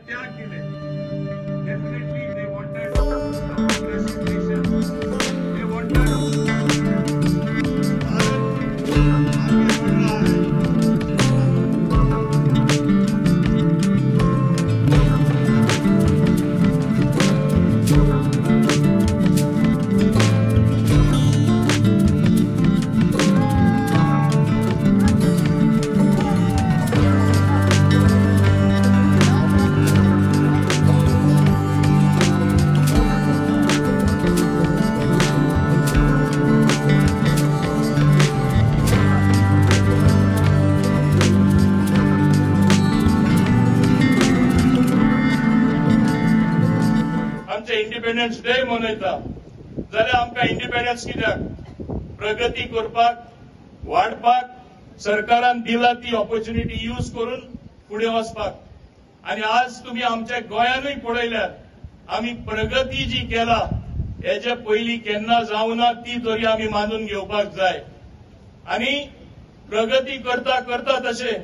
त्याग केले. Definitely they wanted progressive nation. They wanted independence day मनयता जाल्यार आमकां इंडिपेंडन्स कित्याक प्रगती करपाक वाडपाक सरकारान दिला ती ऑपॉर्च्युनिटी यूज करून फुडें वचपाक. आनी आज तुमी आमच्या गोंयानूय पळयल्यार आमी प्रगती जी केला हेजे पयलीं केन्ना जावना ती तरी आमी मानून घेवपाक जाय. आनी प्रगती करता करता तशें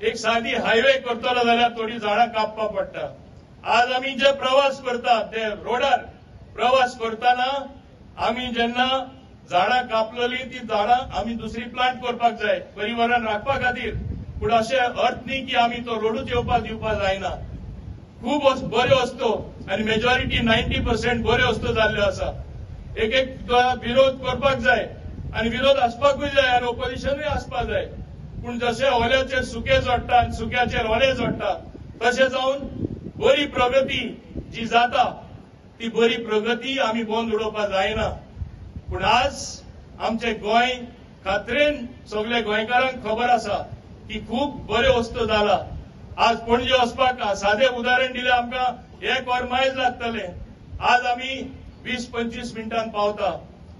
एक सादी हायवे करतलो जाल्यार थोडी झाडां कापपाक पडटा. आज आमी जे प्रवास करता ते रोडार प्रवास करताना आमी जेन्ना झाडां कापलेली ती झाडां आमी दुसरी प्लांट करपाक जाय पर्यावरण राखपा खातीर. पूण अशें अर्थ न्ही की आमी तो रोडूच येवपाक दिवपाक जायना. खूब बऱ्यो वस्तू आनी मेजॉरिटी 90% बऱ्यो वस्तू जाल्ल्यो आसा. एक विरोध करपाक जाय आनी विरोध आसपाकूय जाय आनी ऑपोजिशनूय आसपाक जाय. पूण जशें ओल्याचेर सुकें जोडटा आनी सुक्याचेर ओलें जोडटा तशें जावन बरी प्रगती जी जाता ती बरी प्रगती आमी बंद उडोवपाक जायना. पूण आज आमचे गोंय खात्रेन सगळे गोंयकारांक खबर आसा की खूब बऱ्यो वस्तू जाला. आज पणजे वचपाक सादें उदाहरण दिलें आमकां 1 वर मायज लागतले. आज आमी 20-25 मिनटांत पावता.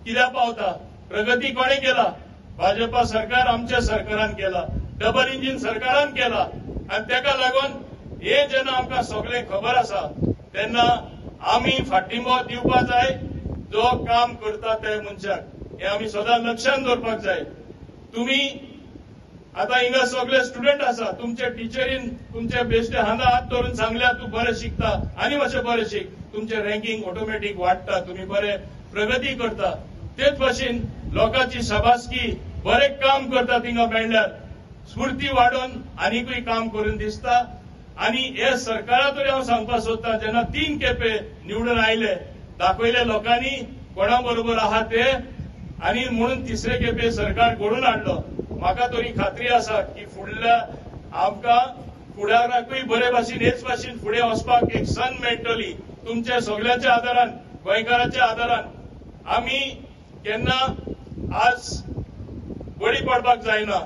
कित्याक पावता? प्रगती कोणें केला? भाजपा सरकार आमच्या सरकारान केला. डबल इंजिन सरकारान केला. आनी तेका लागून हे जेन्ना आमकां सगळें खबर आसा तेन्ना आमी फाटींबो दिवपाक जाय जो काम करता त्या मनशाक. हे आमी सदां लक्षांत दवरपाक जाय. तुमी आतां हिंगा सगळे स्टुडंट आसा. तुमचे टिचरीन तुमचे बेश्टे हांगा हात धरून सांगल्यार तूं बरें शिकता आनी मातशें बरें शिक. तुमचें रँकींग ऑटोमॅटीक वाडटा. तुमी बरें प्रगती करता. तेच भाशेन लोकांची शाबासकी बरें काम करता थिंगा मेळ्ळ्यार स्फूर्ती वाडोवन आनीकूय काम करून दिसता. आनी हे सरकारा तरी हांव सांगपाक सोदतां जेन्ना 3 खेपे निवडून आयले दाखयले लोकांनी कोणा बरोबर आहा ते आनी म्हणून 3रे खेपे सरकार घडोवन हाडलो. म्हाका तरी खात्री आसा की फुडल्या आमकां फुडाराकूय बरे भाशेन हेच भाशेन फुडें वचपाक एक संद मेळटली. तुमच्या सगळ्यांच्या आदारान गोंयकारांच्या आदारान आमी केन्ना आज बळी पडपाक जायना.